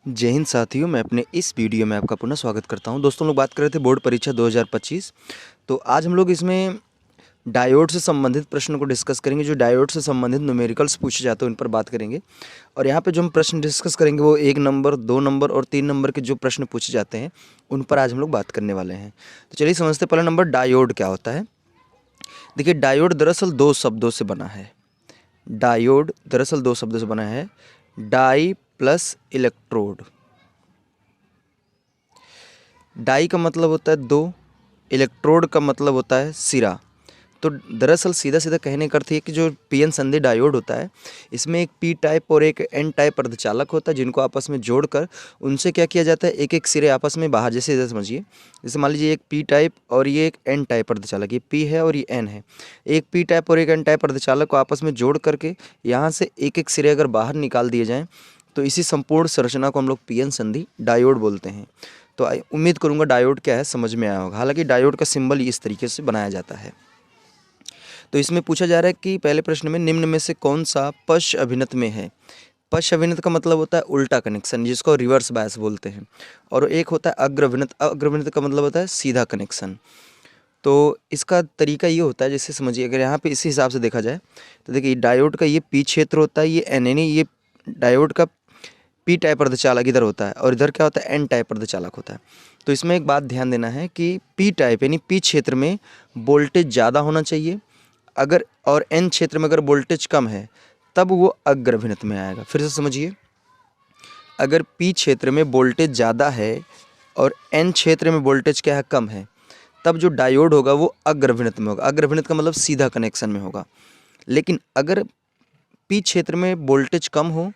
जय हिंद साथियों, मैं अपने इस वीडियो में आपका पुनः स्वागत करता हूं। दोस्तों, हम लोग बात कर रहे थे बोर्ड परीक्षा 2025। तो आज हम लोग इसमें डायोड से संबंधित प्रश्न को डिस्कस करेंगे। जो डायोड से संबंधित न्यूमेरिकल्स पूछे जाते हैं उन पर बात करेंगे। और यहाँ पे जो हम प्रश्न डिस्कस करेंगे वो 1 नंबर, 2 नंबर और 3 नंबर के जो प्रश्न पूछे जाते हैं उन पर आज हम लोग बात करने वाले हैं। तो चलिए समझते हैं। पहला नंबर, डायोड क्या होता है। देखिए, डायोड दरअसल 2 शब्दों से बना है। डायोड दरअसल 2 शब्दों से बना है। Die plus electrode. डाई का मतलब होता है 2, इलेक्ट्रोड का मतलब होता है सिरा। तो दरअसल सीधा सीधा कहने का अर्थ है कि जो पीएन संधि डायोड होता है, इसमें एक पी टाइप और एक एन टाइप अर्धचालक होता है, जिनको आपस में जोड़कर उनसे क्या किया जाता है, एक एक सिरे आपस में बाहर, जैसे इधर समझिए, जैसे मान लीजिए एक पी टाइप और ये एक एन टाइप अर्धचालक, ये पी है और ये एन है। एक पी टाइप और एक एन टाइप अर्धचालक को आपस में जोड़ करके यहाँ से एक एक सिरे अगर बाहर निकाल दिए जाएँ तो इसी संपूर्ण संरचना को हम लोग पीएन संधि डायोड बोलते हैं। तो उम्मीद करूंगा डायोड क्या है समझ में आया होगा। हालांकि डायोड का सिंबल इस तरीके से बनाया जाता है। तो इसमें पूछा जा रहा है कि पहले प्रश्न में निम्न में से कौन सा पश्च अभिनत में है। पश्च अभिनत का मतलब होता है उल्टा कनेक्शन, जिसको रिवर्स बायस बोलते हैं। और एक होता है अग्र अभिनत। अग्र अभिनत का मतलब होता है सीधा कनेक्शन। तो इसका तरीका ये होता है, जैसे समझिए, अगर यहाँ पे इसी हिसाब से देखा जाए तो देखिए, डायोड का ये पी क्षेत्र होता है, ये एन, यानी ये डायोड का पी टाइप अर्धचालक इधर होता है और इधर क्या होता है, एन टाइप अर्धचालक होता है। तो इसमें एक बात ध्यान देना है कि पी टाइप यानी पी क्षेत्र में वोल्टेज ज़्यादा होना चाहिए, अगर और एन क्षेत्र में अगर वोल्टेज कम है तब वो अग्र अभिनत में आएगा। फिर से समझिए, अगर पी क्षेत्र में वोल्टेज ज़्यादा है और एन क्षेत्र में वोल्टेज क्या है, कम है, तब जो डायोड होगा वो अग्र अभिनत में होगा। अग्र अभिनत का मतलब सीधा कनेक्शन में होगा। लेकिन अगर पी क्षेत्र में वोल्टेज कम हो,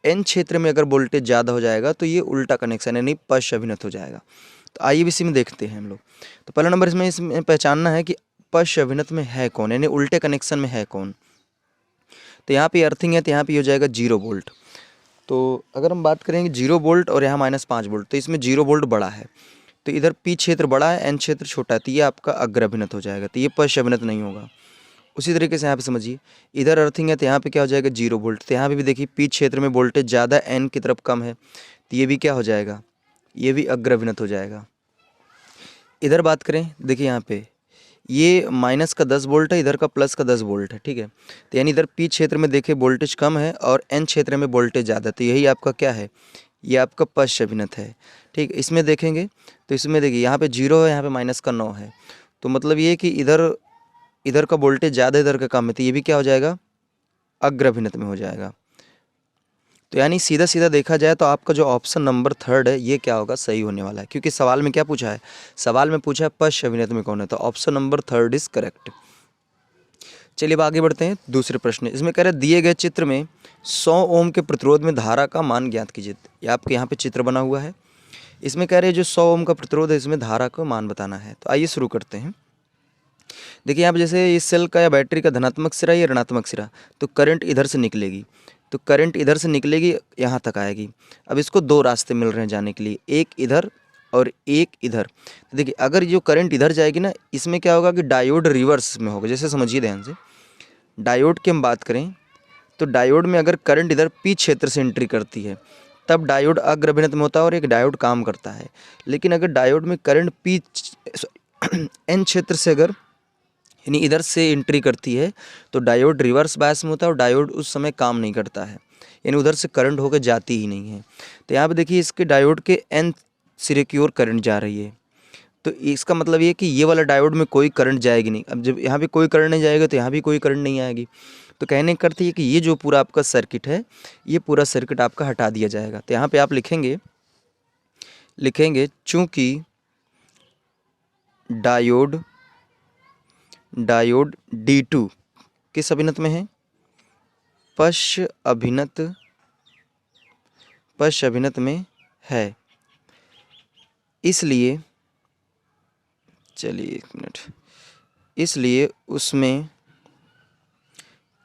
एन क्षेत्र में अगर वोल्टेज ज़्यादा हो जाएगा तो ये उल्टा कनेक्शन यानी पश्च अभिनत हो जाएगा। तो आइए इसी में देखते हैं हम लोग। तो पहला नंबर इसमें पहचानना है कि पश्च अभिनत में है कौन, यानी उल्टे कनेक्शन में है कौन। तो यहाँ पे अर्थिंग है तो यहाँ पे हो जाएगा 0 वोल्ट। तो अगर हम बात करेंगे 0 वोल्ट और यहाँ -5 वोल्ट, तो इसमें 0 वोल्ट बड़ा है, तो इधर पी क्षेत्र बड़ा है, एन क्षेत्र छोटा है, तो ये आपका अग्र अभिनत हो जाएगा। तो ये पश्च अभिनत नहीं होगा। उसी तरीके से यहाँ पे समझिए, इधर अर्थिंग है तो यहाँ पे क्या हो जाएगा, 0 वोल्ट। तो यहाँ पे भी देखिए पी क्षेत्र में वोल्टेज ज़्यादा, एन की तरफ कम है, तो ये भी क्या हो जाएगा, ये भी अग्र अभिनत हो जाएगा। इधर बात करें, देखिए यहाँ पे ये माइनस का 10 वोल्ट है, इधर का प्लस का 10 वोल्ट है, ठीक है। तो यानी इधर पी क्षेत्र में देखिए वोल्टेज कम है और एन क्षेत्र में वोल्टेज ज़्यादा, तो यही आपका क्या है, ये आपका पश्च अभिनत है, ठीक। इसमें देखेंगे तो इसमें देखिए यहाँ पे 0 है, यहाँ पे -9 है, तो मतलब ये कि इधर का वोल्टेज ज़्यादा, इधर का कम है, तो ये भी क्या हो जाएगा, अग्र अभिनत में हो जाएगा। तो यानी सीधा सीधा देखा जाए तो आपका जो ऑप्शन नंबर 3 है ये क्या होगा, सही होने वाला है। क्योंकि सवाल में क्या पूछा है, सवाल में पूछा है पश्च अभिनत में कौन है, तो ऑप्शन नंबर 3 इज करेक्ट। चलिए अब आगे बढ़ते हैं दूसरे प्रश्न। इसमें कह रहे हैं दिए गए चित्र में 100 ओम के प्रतिरोध में धारा का मान ज्ञात कीजिए। ये आपके यहाँ पे चित्र बना हुआ है। इसमें कह रहे हैं जो 100 ओम का प्रतिरोध है इसमें धारा का मान बताना है। तो आइए शुरू करते हैं। देखिए यहाँ पे जैसे इस सेल का या बैटरी का धनात्मक सिरा या ऋणात्मक सिरा, तो करंट इधर से निकलेगी, तो करंट इधर से निकलेगी यहाँ तक आएगी। अब इसको 2 रास्ते मिल रहे हैं जाने के लिए, एक इधर और एक इधर। तो देखिए अगर जो करंट इधर जाएगी ना, इसमें क्या होगा कि डायोड रिवर्स में होगा। जैसे समझिए ध्यान से, डायोड की हम बात करें तो डायोड में अगर करंट इधर पी क्षेत्र से एंट्री करती है तब डायोड अग्र अभिनत में होता है और एक डायोड काम करता है। लेकिन अगर डायोड में करंट पी एन क्षेत्र से अगर यानी इधर से एंट्री करती है तो डायोड रिवर्स बायस में होता है और डायोड उस समय काम नहीं करता है, यानी उधर से करंट होकर जाती ही नहीं है। तो यहाँ पे देखिए इसके डायोड के एन सिरे की ओर करंट जा रही है, तो इसका मतलब ये कि ये वाला डायोड में कोई करंट जाएगी नहीं। अब जब यहाँ पे कोई करंट नहीं जाएगा तो यहाँ भी कोई करंट नहीं आएगी। तो कहने का अर्थ ये कि ये जो पूरा आपका सर्किट है, ये पूरा सर्किट आपका हटा दिया जाएगा। तो यहाँ पे आप लिखेंगे चूँकि डायोड D2 किस अभिनत में है, पश्च अभिनत में है, इसलिए चलिए 1 मिनट, इसलिए उसमें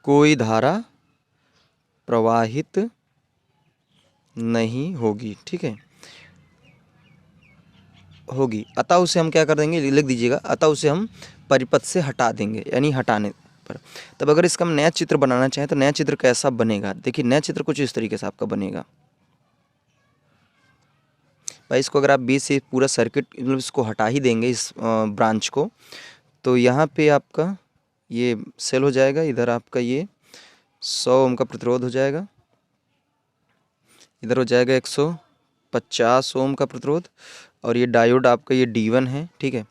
कोई धारा प्रवाहित नहीं होगी, ठीक है, होगी। अतः उसे हम क्या कर देंगे, लिख दीजिएगा, अतः उसे हम परिपथ से हटा देंगे, यानी हटाने पर। तब अगर इसका हम नया चित्र बनाना चाहें तो नया चित्र कैसा बनेगा, देखिए नया चित्र कुछ इस तरीके से आपका बनेगा। भाई इसको अगर आप बी से पूरा सर्किट मतलब इसको हटा ही देंगे इस ब्रांच को, तो यहाँ पे आपका ये सेल हो जाएगा, इधर आपका ये 100 ओम का प्रतिरोध हो जाएगा, इधर हो जाएगा 150 ओम का प्रतिरोध, और ये डायोड आपका ये D1 है, ठीक है।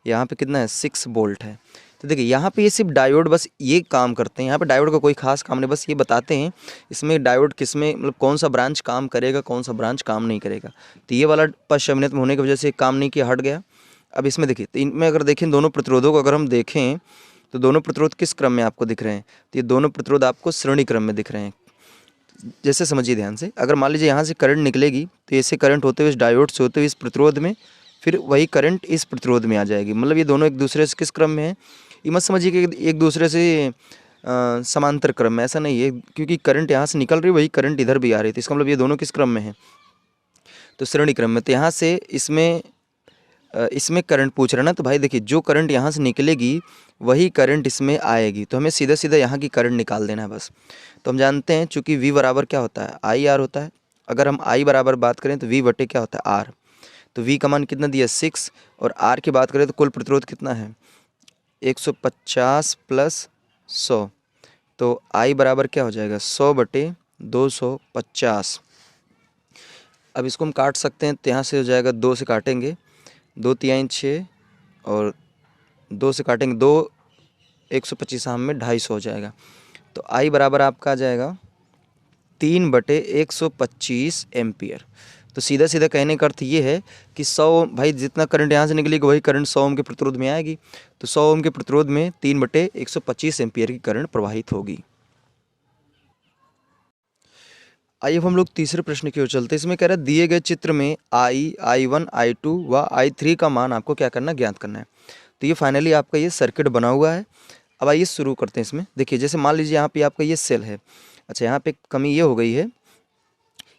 यहाँ पे कितना है 6 वोल्ट है। तो देखिए यहाँ पे ये सिर्फ डायोड बस ये काम करते हैं, यहाँ पे डायोड का कोई खास काम नहीं, बस ये बताते हैं इसमें डायोड किस में मतलब कौन सा ब्रांच काम करेगा, कौन सा ब्रांच काम नहीं करेगा। तो ये वाला पश्च अभिनत में होने की वजह से काम नहीं किया, हट गया। अब इसमें देखिए, तो इनमें अगर देखें दोनों प्रतिरोधों को अगर हम देखें तो दोनों प्रतिरोध किस क्रम में आपको दिख रहे हैं, तो ये दोनों प्रतिरोध आपको श्रेणी क्रम में दिख रहे हैं। जैसे समझिए ध्यान से, अगर मान लीजिए यहाँ से करंट निकलेगी तो ऐसे करंट होते हुए इस डायोड से होते हुए इस प्रतिरोध में, फिर वही करंट इस प्रतिरोध में आ जाएगी। मतलब ये दोनों एक दूसरे से किस क्रम में है, ये मत समझिए कि एक दूसरे से समांतर क्रम में, ऐसा नहीं है, क्योंकि करंट यहाँ से निकल रही वही करंट इधर भी आ रही थी, इसका मतलब ये दोनों किस क्रम में है, तो श्रेणी क्रम में। तो यहाँ से इसमें करंट पूछ रहा है ना, तो भाई देखिए जो करंट यहाँ से निकलेगी वही करंट इसमें आएगी, तो हमें सीधा सीधा यहाँ की करंट निकाल देना है बस। तो हम जानते हैं चूँकि V बराबर क्या होता है, आई आर होता है। अगर हम I बराबर बात करें तो V बटे क्या होता है, R। तो V का मान कितना दिया 6, और R की बात करें तो कुल प्रतिरोध कितना है 150 प्लस 100, तो I बराबर क्या हो जाएगा 100 बटे 250। अब इसको हम काट सकते हैं, तो यहाँ से हो जाएगा 2 से काटेंगे, 2 तिहाई 6, और 2 से काटेंगे 2, 125 हम में 250 हो जाएगा। तो I बराबर आपका आ जाएगा 3 बटे 125 एम्पियर। तो सीधा सीधा कहने का अर्थ ये है कि 100 भाई जितना करंट यहाँ से निकलेगी वही करंट 100 ओम के प्रतिरोध में आएगी, तो 100 ओम के प्रतिरोध में 3 बटे 125 एम्पियर की करंट प्रवाहित होगी। आइए अब हम लोग तीसरे प्रश्न की ओर चलते हैं। इसमें कह रहा है दिए गए चित्र में I1, I2 व I3 का मान आपको क्या करना, ज्ञात करना है। तो ये फाइनली आपका ये सर्किट बना हुआ है। अब आइए शुरू करते हैं इसमें। देखिए जैसे मान लीजिए यहाँ पे आपका ये सेल है। अच्छा, यहाँ पे कमी ये हो गई है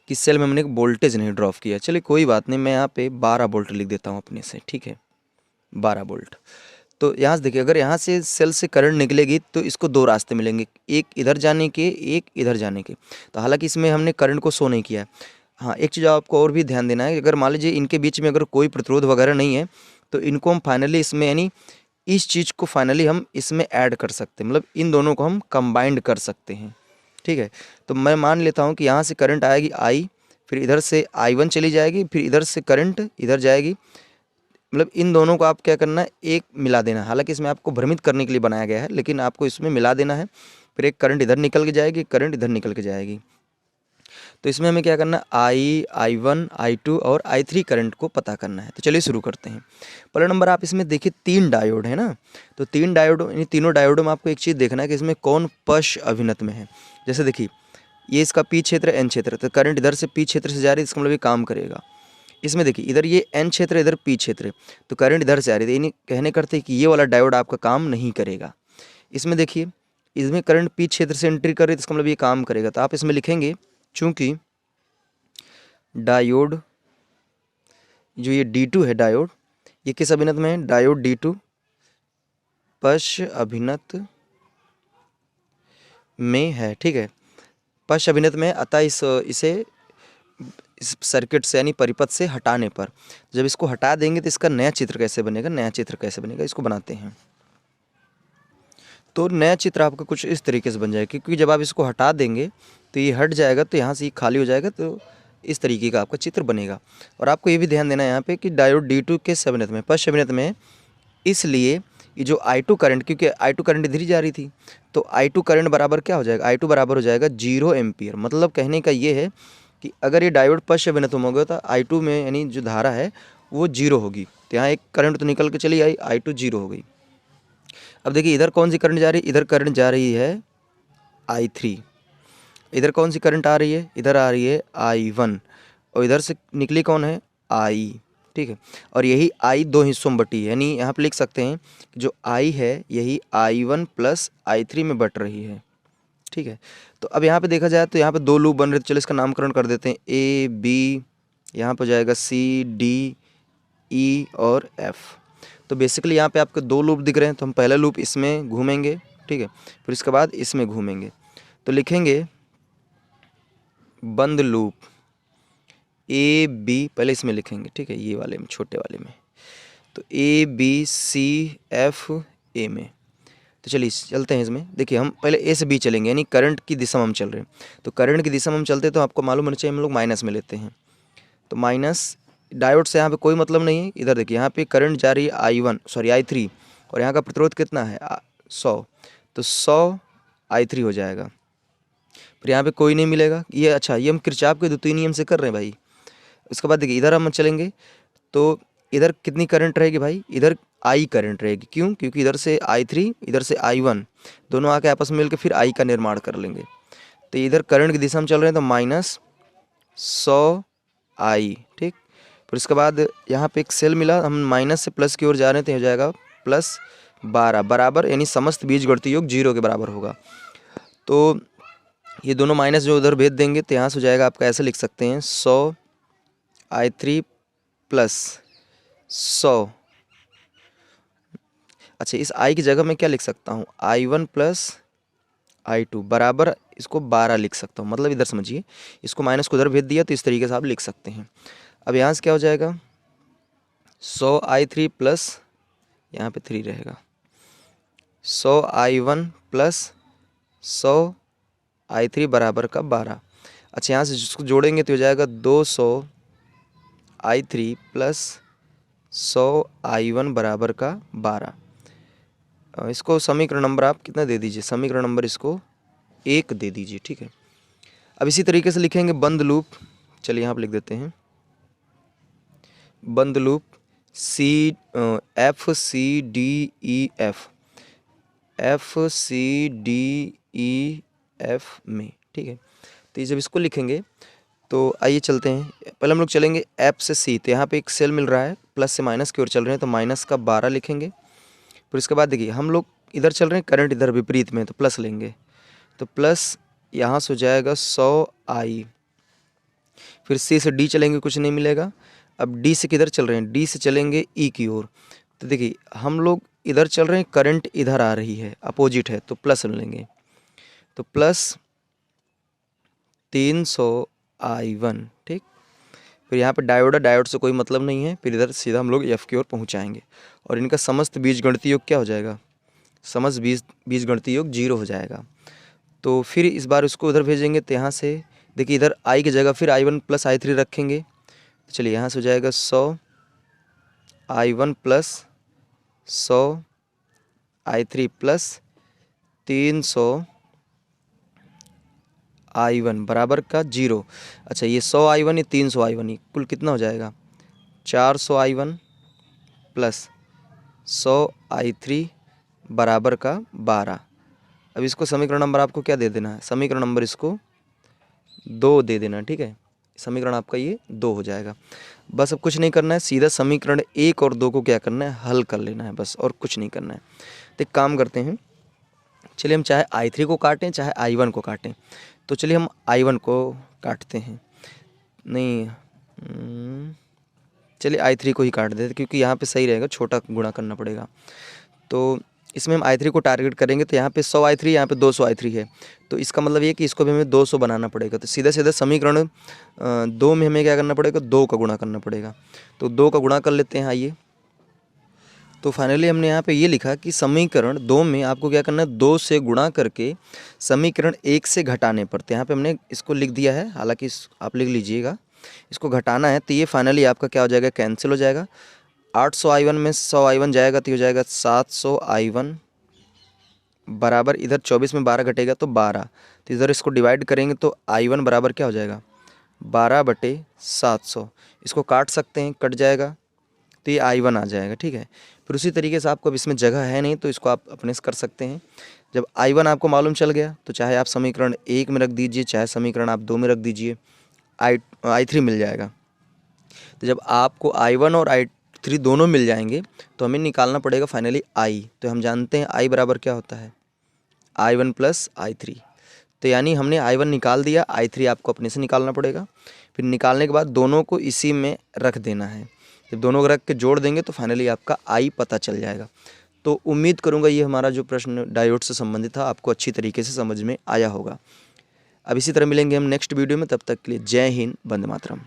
कि सेल में मैंने एक वोल्टेज नहीं ड्रॉप किया। चलिए कोई बात नहीं, मैं यहाँ पे 12 वोल्ट लिख देता हूँ अपने से, ठीक है 12 वोल्ट। तो यहाँ से देखिए, अगर यहाँ से सेल से करंट निकलेगी तो इसको 2 रास्ते मिलेंगे, एक इधर जाने के, एक इधर जाने के। तो हालांकि इसमें हमने करंट को शो नहीं किया है। हाँ, एक चीज़ आपको और भी ध्यान देना है, अगर मान लीजिए इनके बीच में अगर कोई प्रतिरोध वगैरह नहीं है तो इनको हम फाइनली इसमें यानी इस चीज़ को फाइनली हम इसमें ऐड कर सकते हैं, मतलब इन दोनों को हम कंबाइंड कर सकते हैं, ठीक है। तो मैं मान लेता हूँ कि यहाँ से करंट आएगी I, फिर इधर से I1 चली जाएगी, फिर इधर से करंट इधर जाएगी, मतलब इन दोनों को आप क्या करना है, एक मिला देना है। हालांकि इसमें आपको भ्रमित करने के लिए बनाया गया है, लेकिन आपको इसमें मिला देना है। फिर एक करंट इधर निकल के जाएगी, करंट इधर निकल के जाएगी। तो इसमें हमें क्या करना है, I1, I2 और I3 करंट को पता करना है। तो चलिए शुरू करते हैं। पहला नंबर आप इसमें देखिए 3 डायोड है ना, तो 3 डायोड, इन तीनों डायोडों में आपको एक चीज़ देखना है कि इसमें कौन पश अभिनत में है। जैसे देखिए ये इसका P क्षेत्र N क्षेत्र, तो करंट इधर से P क्षेत्र से जा रही है, इसका मतलब ये काम करेगा। इसमें देखिए इधर ये N क्षेत्र, इधर P क्षेत्र, तो करंट इधर से आ रही है, यानी कहने करते हैं कि ये वाला डायोड आपका काम नहीं करेगा। इसमें देखिए इसमें करंट P क्षेत्र से एंट्री कर रही है, तो इसका मतलब ये काम करेगा। तो आप इसमें लिखेंगे चूँकि डायोड जो ये D2 है, डायोड ये किस अभिनत में है, डायोड D2 पश अभिनत में है, ठीक है, पश अभिनत में। अतः इस सर्किट से यानी परिपथ से हटाने पर, जब इसको हटा देंगे तो इसका नया चित्र कैसे बनेगा, नया चित्र कैसे बनेगा, इसको बनाते हैं। तो नया चित्र आपका कुछ इस तरीके से बन जाएगा, क्योंकि जब आप इसको हटा देंगे तो ये हट जाएगा, तो यहाँ से ये खाली हो जाएगा, तो इस तरीके का आपका चित्र बनेगा। और आपको ये भी ध्यान देना है यहाँ पे कि डायोड D2 के अभिनत में, पश्च अभिनत में है, इसलिए ये जो I2 करंट, क्योंकि I2 करंट इधर ही जा रही थी, तो I2 करंट बराबर क्या हो जाएगा, I2 बराबर हो जाएगा 0 एम्पियर। मतलब कहने का ये है कि अगर ये डायोड पश्च अभिनत में होगा तो I2 में यानी जो धारा है वो 0 होगी। तो यहाँ एक करंट तो निकल के चली आई, I2 0 हो गई। अब देखिए इधर कौन सी करंट जा रही है, इधर करंट जा रही है I3। इधर कौन सी करंट आ रही है, इधर आ रही है I1, और इधर से निकली कौन है, I, ठीक है। और यही I 2 हिस्सों में बटी है, यानी यहाँ पे लिख सकते हैं कि जो I है यही I1 प्लस I3 में बट रही है, ठीक है। तो अब यहाँ पे देखा जाए तो यहाँ पे 2 लूप बन रहे थे, चलो इसका नामकरण कर देते हैं A B, यहाँ पर जाएगा C D E और F। तो बेसिकली यहाँ पे आपको 2 लूप दिख रहे हैं, तो हम पहला लूप इसमें घूमेंगे, ठीक है, फिर इसके बाद इसमें घूमेंगे। तो लिखेंगे बंद लूप ए बी, पहले इसमें लिखेंगे, ठीक है, ये वाले में, छोटे वाले में, तो A B C F A में। तो चलिए चलते हैं इसमें। देखिए हम पहले ए से बी चलेंगे, यानी करंट की दिशा में हम चल रहे हैं। तो करंट की दिशा में हम चलते हैं तो आपको मालूम होना चाहिए हम लोग माइनस में लेते हैं। तो माइनस, डायोड से यहाँ पे कोई मतलब नहीं है। इधर देखिए यहाँ पे करंट जा रही है I3, और यहाँ का प्रतिरोध कितना है 100, तो 100 I3 हो जाएगा। फिर यहाँ पे कोई नहीं मिलेगा ये। अच्छा, ये हम किरचॉफ के द्वितीय नियम से कर रहे हैं भाई। उसके बाद देखिए इधर हम चलेंगे तो इधर कितनी करंट रहेगी भाई, इधर I करंट रहेगी। क्यों? क्योंकि इधर से I3, इधर से I1, दोनों आके आपस में मिलकर फिर I का निर्माण कर लेंगे। तो इधर करंट की दिशा में चल रहे हैं तो -100I, ठीक। फिर उसके बाद यहाँ पे एक सेल मिला, हम माइनस से प्लस की ओर जा रहे हैं तो हो जाएगा +12 बराबर, यानी समस्त बीजगणितीय योग 0 के बराबर होगा। तो ये दोनों माइनस जो उधर भेज देंगे तो यहाँ से हो जाएगा आपका, ऐसे लिख सकते हैं 100I3 + 100। अच्छा, इस I की जगह मैं क्या लिख सकता हूँ, I1 + I2 बराबर, इसको 12 लिख सकता हूँ। मतलब इधर समझिए, इसको माइनस को उधर भेज दिया तो इस तरीके से आप लिख सकते हैं। अब यहाँ से क्या हो जाएगा, 100I3 + यहाँ पे 3 रहेगा, 100I1 + 100I3 बराबर का 12। अच्छा, यहाँ से जिसको जोड़ेंगे तो हो जाएगा 200I3 + 100I1 बराबर का 12। इसको समीकरण नंबर आप कितना दे दीजिए, समीकरण नंबर इसको 1 दे दीजिए, ठीक है। अब इसी तरीके से लिखेंगे बंद लूप। चलिए यहाँ पर लिख देते हैं बंद लूप FCDEF में, ठीक है। तो जब इसको लिखेंगे तो आइए चलते हैं, पहले हम लोग चलेंगे F से C। तो यहाँ पे एक सेल मिल रहा है, प्लस से माइनस की ओर चल रहे हैं तो माइनस का 12 लिखेंगे। फिर इसके बाद देखिए हम लोग इधर चल रहे हैं, करंट इधर विपरीत में, तो प्लस लेंगे, तो प्लस यहाँ से हो जाएगा 100I। फिर C से D चलेंगे, कुछ नहीं मिलेगा। अब D से किधर चल रहे हैं, D से चलेंगे E की ओर। तो देखिए हम लोग इधर चल रहे हैं, करंट इधर आ रही है, अपोजिट है, तो प्लस लेंगे, तो +300I1, ठीक। फिर यहाँ पे डायोड है, डायोड से कोई मतलब नहीं है। फिर इधर सीधा हम लोग F की ओर पहुँचाएंगे और इनका समस्त बीजगणितीय योग क्या हो जाएगा, समस्त बीजगणितीय योग 0 हो जाएगा। तो फिर इस बार उसको उधर भेजेंगे तो यहाँ से देखिए इधर I की जगह फिर I1 + I3 रखेंगे। तो चलिए यहाँ से हो जाएगा 100I1 + 100I3 + 300I1 बराबर का 0। अच्छा, ये 100I1, ये 300I1, कुल कितना हो जाएगा, 400I1 + 100I3 बराबर का 12। अब इसको समीकरण नंबर आपको क्या दे देना है, समीकरण नंबर इसको 2 दे देना, ठीक है। समीकरण आपका ये 2 हो जाएगा। बस अब कुछ नहीं करना है, सीधा समीकरण 1 और 2 को क्या करना है, हल कर लेना है बस, और कुछ नहीं करना है। तो एक काम करते हैं, चलिए हम चाहे I3 को काटें चाहे I1 को काटें। तो चलिए हम I1 को काटते हैं, नहीं चलिए I3 को ही काट देते हैं, क्योंकि यहाँ पे सही रहेगा, छोटा गुणा करना पड़ेगा। तो इसमें हम I3 को टारगेट करेंगे, तो यहाँ पे 100I3, यहाँ पे 200I3 है, तो इसका मतलब ये कि इसको भी हमें 200 बनाना पड़ेगा। तो सीधा सीधा समीकरण 2 में हमें क्या करना पड़ेगा, 2 का गुणा करना पड़ेगा। तो 2 का गुणा कर लेते हैं, आइए। तो फाइनली हमने यहाँ पे ये लिखा कि समीकरण 2 में आपको क्या करना है, 2 से गुणा करके समीकरण 1 से घटाने पर। तो यहाँ पे हमने इसको लिख दिया है, हालांकि आप लिख लीजिएगा, इसको घटाना है। तो ये फाइनली आपका क्या हो जाएगा, कैंसिल हो जाएगा। 800I1 में 100I1 जाएगा तो हो जाएगा 700I1 बराबर, इधर 24 में 12 घटेगा तो 12। तो इधर इसको डिवाइड करेंगे तो I1 बराबर क्या हो जाएगा, 12/700। इसको काट सकते हैं, कट जाएगा तो ये I1 आ जाएगा, ठीक है। फिर उसी तरीके से आपको अब इसमें जगह है नहीं तो इसको आप अपने से कर सकते हैं। जब I1 आपको मालूम चल गया तो चाहे आप समीकरण 1 में रख दीजिए, चाहे समीकरण आप 2 में रख दीजिए, I3 मिल जाएगा। तो जब आपको I1 और I3 दोनों मिल जाएंगे तो हमें निकालना पड़ेगा फाइनली I। तो हम जानते हैं I बराबर क्या होता है, I1 + I3। तो यानी हमने I1 निकाल दिया, I3 आपको अपने से निकालना पड़ेगा। फिर निकालने के बाद दोनों को इसी में रख देना है। जब दोनों को रख के जोड़ देंगे तो फाइनली आपका I पता चल जाएगा। तो उम्मीद करूँगा ये हमारा जो प्रश्न डायोड से संबंधित था आपको अच्छी तरीके से समझ में आया होगा। अब इसी तरह मिलेंगे हम नेक्स्ट वीडियो में, तब तक के लिए जय हिंद, वंदे मातरम।